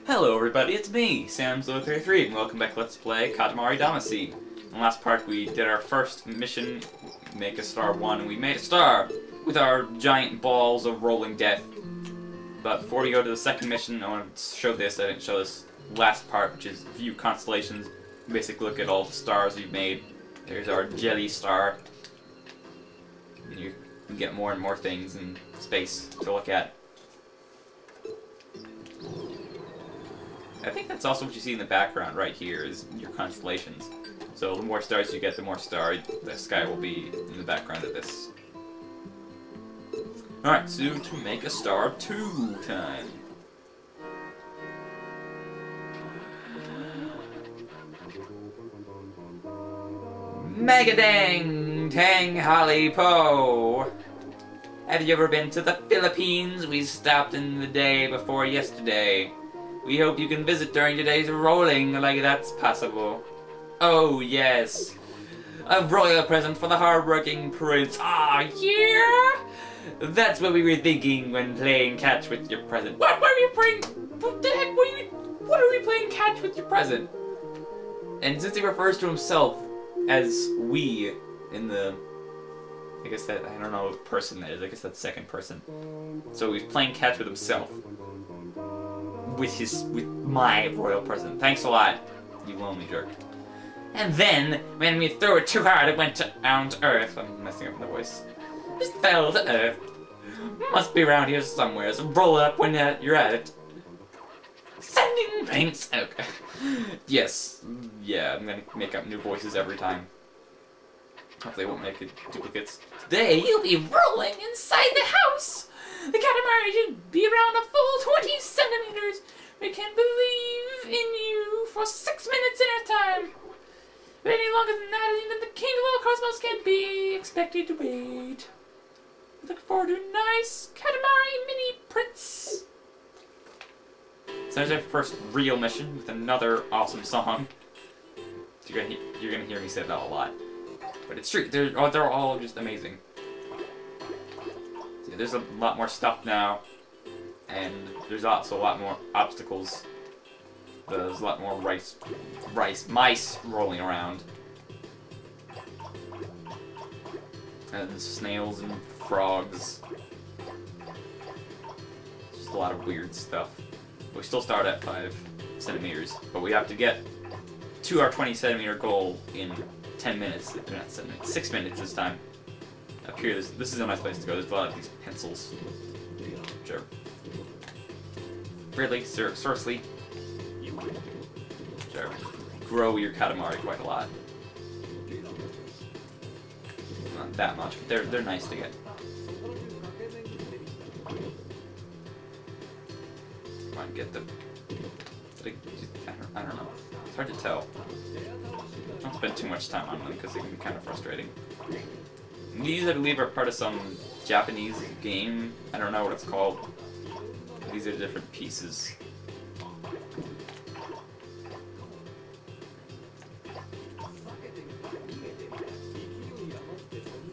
Hello everybody, it's me, Sam033, and welcome back to Let's Play Katamari Damacy. In the last part we did our first mission, make a star 1, and we made a star with our giant balls of rolling death. But before we go to the second mission, I want to show this. I didn't show this last part, which is view constellations. Basically look at all the stars we've made. There's our jelly star. And you can get more and more things in space to look at. I think that's also what you see in the background right here, is your constellations. So the more stars you get, the more the sky will be in the background of this. Alright, so to make a star 2 time. Megadang Tang Holly Po! Have you ever been to the Philippines? We stopped in the day before yesterday. We hope you can visit during today's rolling, like that's possible. Oh, yes. A royal present for the hard-working prince. Ah, yeah! That's what we were thinking when playing catch with your present. What are you playing? What the heck? What are we playing catch with your present? And since he refers to himself as we in the... I guess that, I don't know what person that is. I guess that's second person. So he's playing catch with himself. With my royal present. Thanks a lot, you lonely jerk. And then, when we threw it too hard, it went down to Earth. I'm messing up the voice. Just fell to Earth. Must be around here somewhere, so roll it up when you're at it. Sending thanks. Okay. Yes. Yeah, I'm gonna make up new voices every time. Hopefully I won't make it duplicates. Today, you'll be rolling inside the house! The Katamari should be around a full 20 centimeters. We can believe in you for 6 minutes at a time. But any longer than that, even the king of all cosmos can't be expected to wait. Look forward to a nice Katamari mini prince. So there's our first real mission with another awesome song. You're gonna hear me say that a lot, but it's true. They're all just amazing. There's a lot more stuff now, and there's also a lot more obstacles. There's a lot more mice rolling around. And snails and frogs. Just a lot of weird stuff. We still start at 5 centimeters, but we have to get to our 20 centimeter goal in 10 minutes. Not 7 minutes, 6 minutes this time. Up here, this is a nice place to go. There's a lot of these pencils, which are really seriously, which are grow your Katamari quite a lot. Not that much, but they're nice to get. Come on, get the. I don't know. It's hard to tell. Don't spend too much time on them because they can be kind of frustrating. These, I believe, are part of some Japanese game. I don't know what it's called. These are different pieces.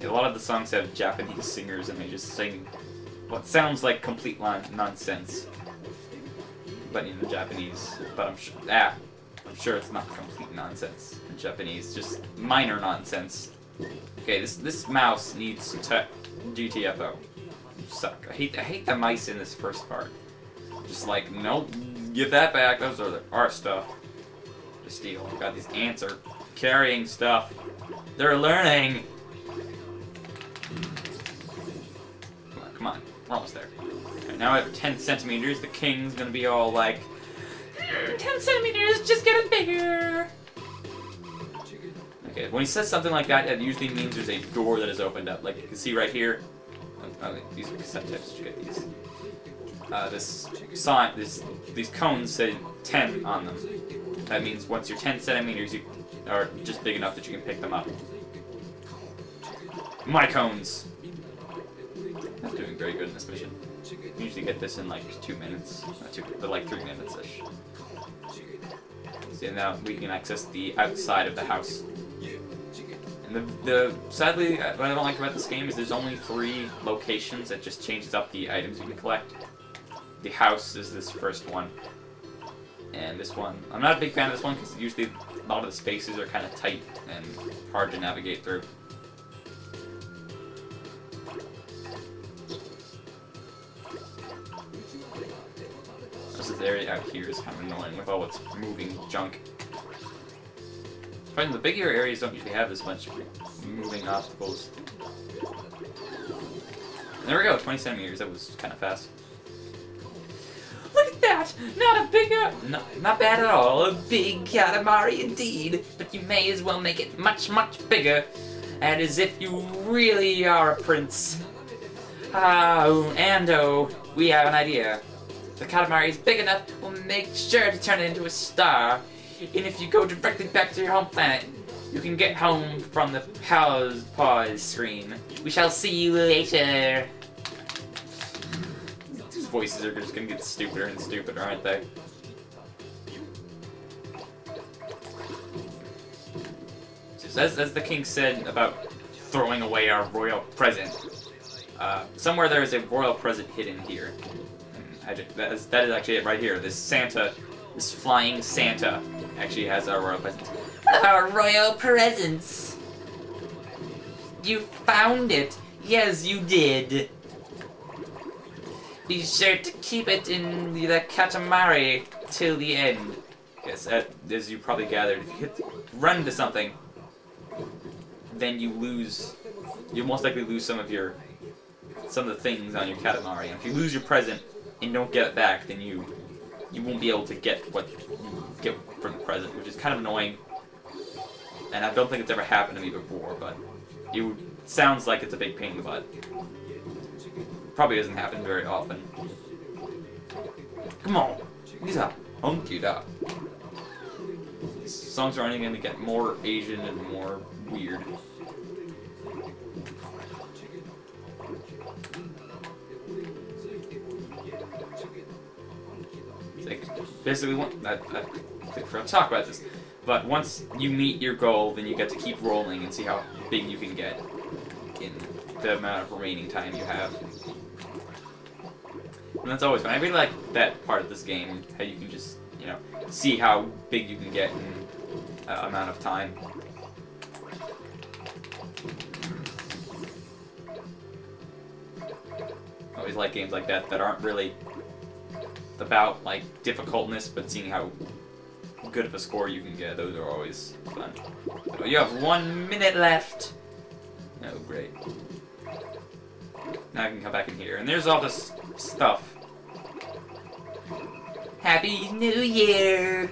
A lot of the songs have Japanese singers, and they just sing what sounds like complete nonsense, but in Japanese. But I'm sure it's not complete nonsense in Japanese. Just minor nonsense. Okay, this mouse needs to GTFO. You suck. I hate the mice in this first part. Just like, nope, give that back. Those are our stuff to steal. God, these ants are carrying stuff. They're learning. Come on, we're almost there. Right, now I have 10 centimeters. The king's gonna be all like, 10 centimeters, just getting bigger. Okay, when he says something like that, it usually means there's a door that is opened up. Like you can see right here. These are cassette tapes. You get these. This sign, these cones say 10 on them. That means once you're 10 centimeters, you are just big enough that you can pick them up. My cones. I'm doing very good in this mission. You usually get this in like 2 minutes, not 2, but like 3 minutes-ish. So now we can access the outside of the house. And sadly, what I don't like about this game is there's only 3 locations. That just changes up the items you can collect. The house is this first one. And this one, I'm not a big fan of this one because usually a lot of the spaces are kind of tight and hard to navigate through. This area out here is kind of annoying with all its moving junk. But the bigger areas don't usually have this much moving obstacles. And there we go, 20 centimeters. That was kind of fast. Look at that! Not a bigger... not bad at all. A big Katamari indeed. But you may as well make it much, much bigger. And as if you really are a prince. We have an idea. If the Katamari is big enough, we'll make sure to turn it into a star. And if you go directly back to your home planet, you can get home from the pause screen. We shall see you later. These voices are just gonna get stupider and stupider, aren't they? Just as the king said about throwing away our royal present, somewhere there is a royal present hidden here. That is actually it right here. This Santa, this flying Santa, actually has our royal presents. Our royal presents! You found it! Yes, you did! Be sure to keep it in the Katamari till the end. Yes, as you probably gathered, if you run to something, then you lose. You most likely lose some of the things on your Katamari. And if you lose your present and don't get it back, then you won't be able to get what you get from the present, which is kind of annoying. And I don't think it's ever happened to me before, but it sounds like it's a big pain in the butt. Probably doesn't happen very often. Come on, these are hunky up. These songs are only going to get more Asian and more weird. Like, basically, I forgot to talk about this, but once you meet your goal, then you get to keep rolling and see how big you can get in the amount of remaining time you have. And that's always fun. I really like that part of this game, how you can just, you know, see how big you can get in amount of time. I always like games like that that aren't really about, like, difficultness, but seeing how good of a score you can get. Those are always fun. So you have 1 minute left. Oh, great. Now I can come back in here. And there's all this stuff. Happy New Year!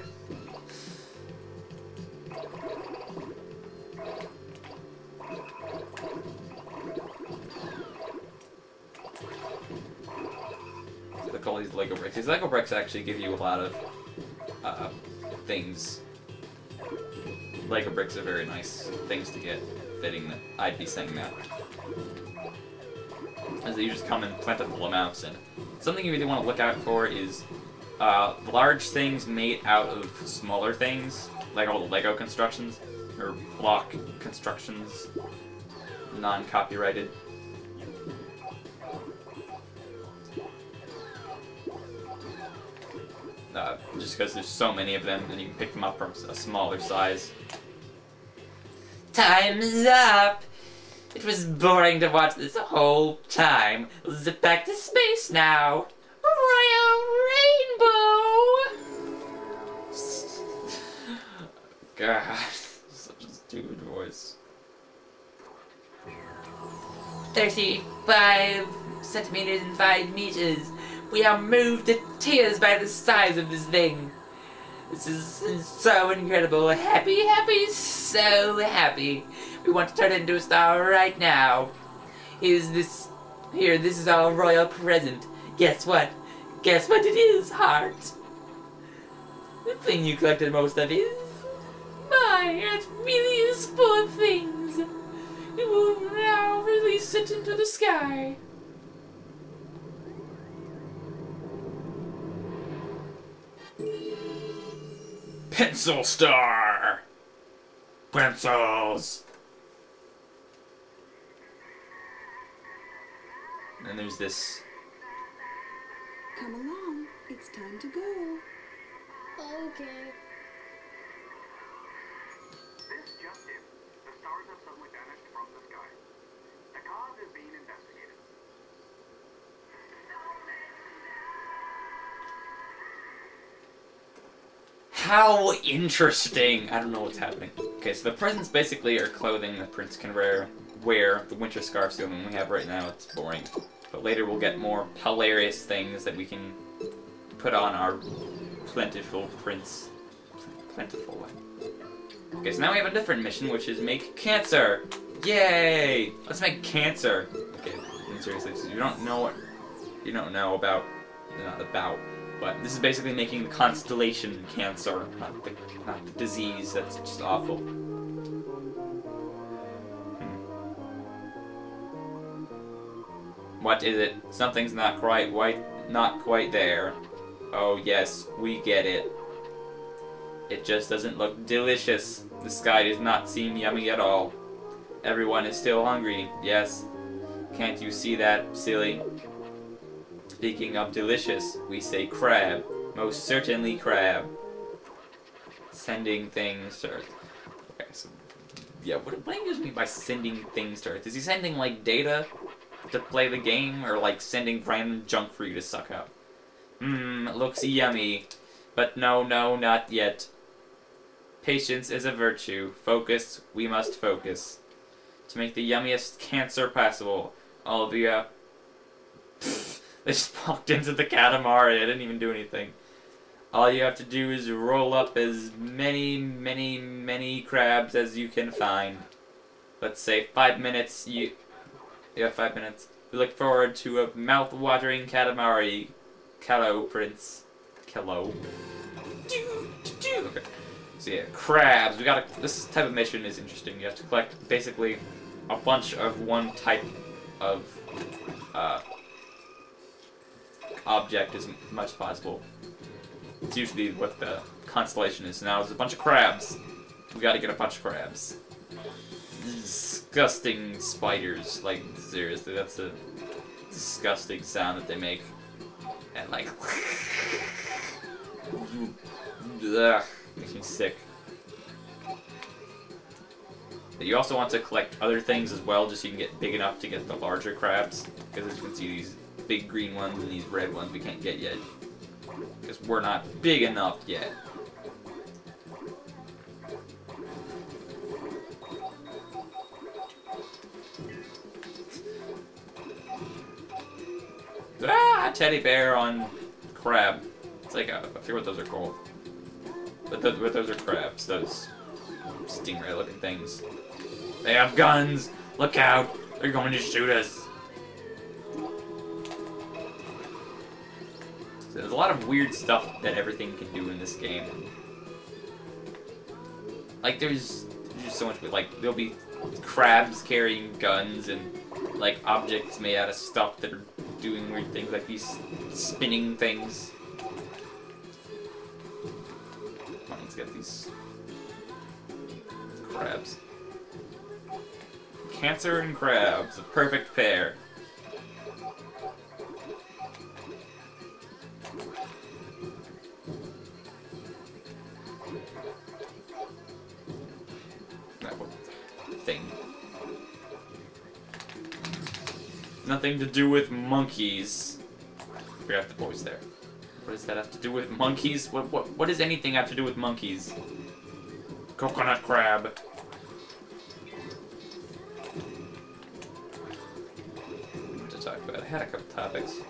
Look at all these Lego bricks. These Lego bricks actually give you a lot of things. Lego bricks are very nice things to get, fitting that I'd be saying that. As they just come in plentiful amounts, and something you really want to look out for is large things made out of smaller things, like all the Lego constructions, or block constructions, non-copyrighted. Just because there's so many of them, and you can pick them up from a smaller size. Time's up! It was boring to watch this whole time. Let's zip back to space now. Royal Rainbow! God, such a stupid voice. 35 centimeters and 5 meters. We are moved to tears by the size of this thing. This is so incredible. Happy, happy, so happy. We want to turn it into a star right now. This is our royal present. Guess what? Guess what it is, heart? The thing you collected most of is mine. It really is full of things. We will now release it into the sky. Pencil star! Pencils! And then there's this. Come along, it's time to go. Okay. This just in. The stars have suddenly vanished from the sky. The cause is being investigated. How interesting! I don't know what's happening. Okay, so the presents basically are clothing that Prince can wear. The winter scarf's the only one we have right now. It's boring. But later we'll get more hilarious things that we can put on our plentiful prince. Plentiful one. Okay, so now we have a different mission, which is make cancer! Yay! Let's make cancer! Okay, seriously, so you don't know about, not about, but this is basically making the constellation cancer, not the disease. That's just awful. What is it? Something's not quite there. Oh yes, we get it. It just doesn't look delicious. The sky does not seem yummy at all. Everyone is still hungry, yes. Can't you see that, silly? Speaking of delicious, we say crab. Most certainly crab. Sending things to Earth. Okay, so... yeah, what do you mean by sending things to Earth? Is he sending, like, data to play the game? Or, like, sending random junk for you to suck up? Looks yummy. But no, not yet. Patience is a virtue. Focus, we must focus. To make the yummiest cancer possible, all of you... They just walked into the Katamari. I didn't even do anything. All you have to do is roll up as many crabs as you can find. Let's say 5 minutes. Yeah, 5 minutes. We look forward to a mouth-watering Katamari. Hello, Prince. Hello. Okay. So yeah, crabs. This type of mission is interesting. You have to collect basically a bunch of one type of object as much as possible. It's usually what the constellation is. Now there's a bunch of crabs. We gotta get a bunch of crabs. Disgusting spiders. Like, seriously, that's a disgusting sound that they make. And like... ugh, makes me sick. But you also want to collect other things as well, just so you can get big enough to get the larger crabs. Because as you can see, these big green ones and these red ones we can't get yet. Because we're not big enough yet. Ah, teddy bear on crab. It's like I forget what those are called. But those are crabs, those stingray looking things. They have guns! Look out! They're going to shoot us! So there's a lot of weird stuff that everything can do in this game. Like, there's just so much, like, there'll be crabs carrying guns and, like, objects made out of stuff that are doing weird things, like these spinning things. Come on, let's get these crabs. Cancer and crabs, a perfect pair. Thing. Nothing to do with monkeys. I forgot the voice there. What does that have to do with monkeys? What does anything have to do with monkeys? Coconut crab. What to talk about? I had a couple topics.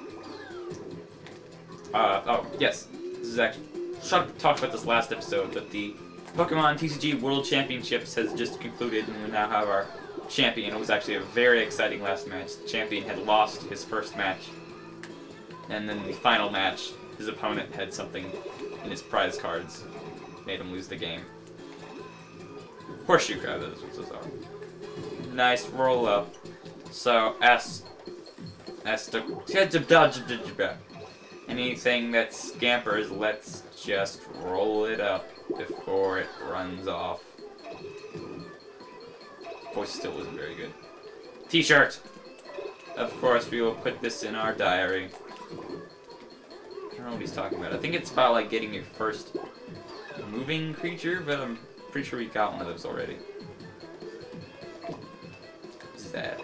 Oh, yes. This is actually... talked about this last episode, but the Pokemon TCG World Championships has just concluded, and we now have our champion. It was actually a very exciting last match. The champion had lost his first match, and then the final match, his opponent had something in his prize cards, made him lose the game. Horseshoe crab, that is what those are. Nice roll up. So, anything that scampers, let's just roll it up before it runs off. Voice still isn't very good. T-shirt! Of course, we will put this in our diary. don't know what he's talking about. I think it's about like getting your first moving creature, but I'm pretty sure we got one of those already. What's that?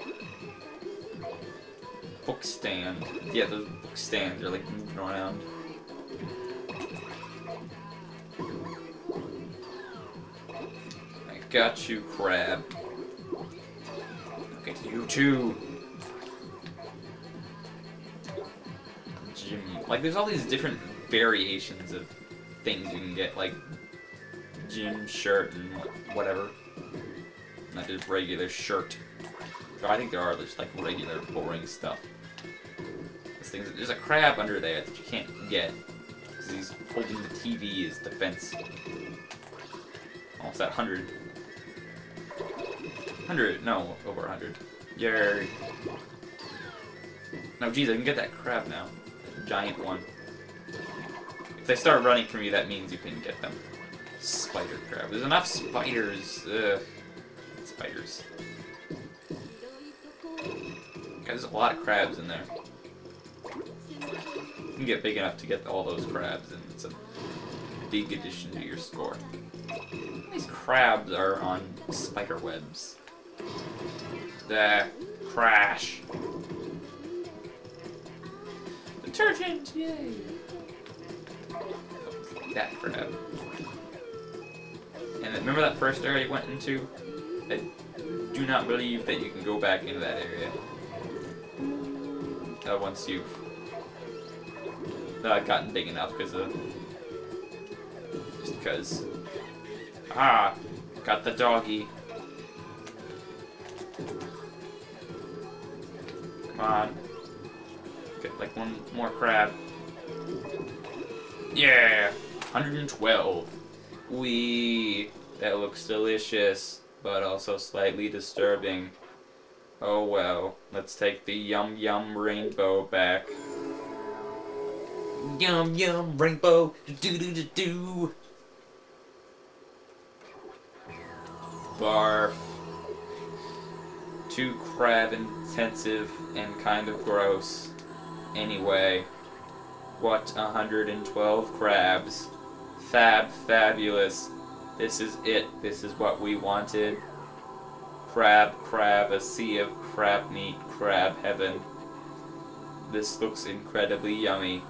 Book stand. Yeah, those book stands are like moving around. I got you, crab. Okay, you too. Gym. Like, there's all these different variations of things you can get, like gym shirt and whatever. Not just regular shirt. I think there are just like regular boring stuff. There's a crab under there that you can't get because he's holding the TV as defense. Almost at 100. 100, no, over 100. Yay. No, geez, I can get that crab now. The giant one. If they start running from you, that means you can get them. Spider crab. There's enough spiders. Ugh. Spiders. There's a lot of crabs in there. You can get big enough to get all those crabs, and it's a big addition to your score. These crabs are on spider webs. Crash. Detergent, yay! That crab. And remember that first area you went into? I do not believe that you can go back into that area. Once you've gotten big enough, just because. Ah, got the doggy. Come on, get like one more crab. Yeah, 112. That looks delicious, but also slightly disturbing. Oh well, let's take the yum yum rainbow back. Yum yum rainbow, do do do do. Barf. Too crab intensive and kind of gross. Anyway, what 112 crabs? Fabulous. This is it. This is what we wanted. Crab, a sea of crab meat, crab heaven. This looks incredibly yummy.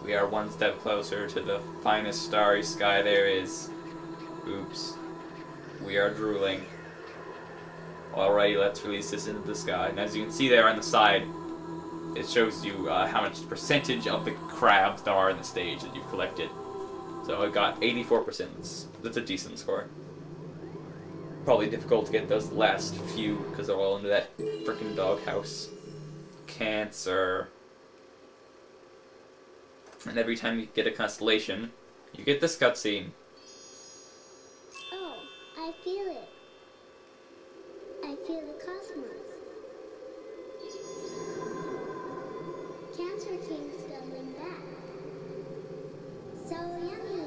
We are one step closer to the finest starry sky there is. Oops. We are drooling. Alright, let's release this into the sky. And as you can see there on the side, it shows you how much percentage of the crabs there are in the stage that you've collected. So I got 84%. That's a decent score. Probably difficult to get those last few because they're all into that frickin' doghouse. Cancer. And every time you get a constellation, you get this cutscene. Oh, I feel it. I feel the cosmos. Cancer King's coming back. So yummy.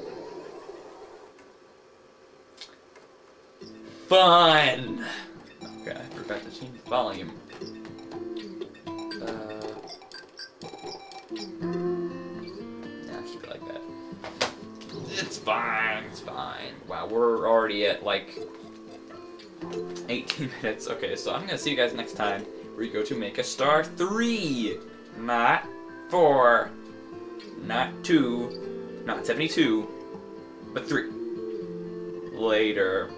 Fun! Okay, I forgot to change the volume. Nah, keep it like that. It's fine, it's fine. Wow, we're already at like 18 minutes. Okay, so I'm gonna see you guys next time where we go to make a star 3! Not 4, not 2, not 72, but 3. Later.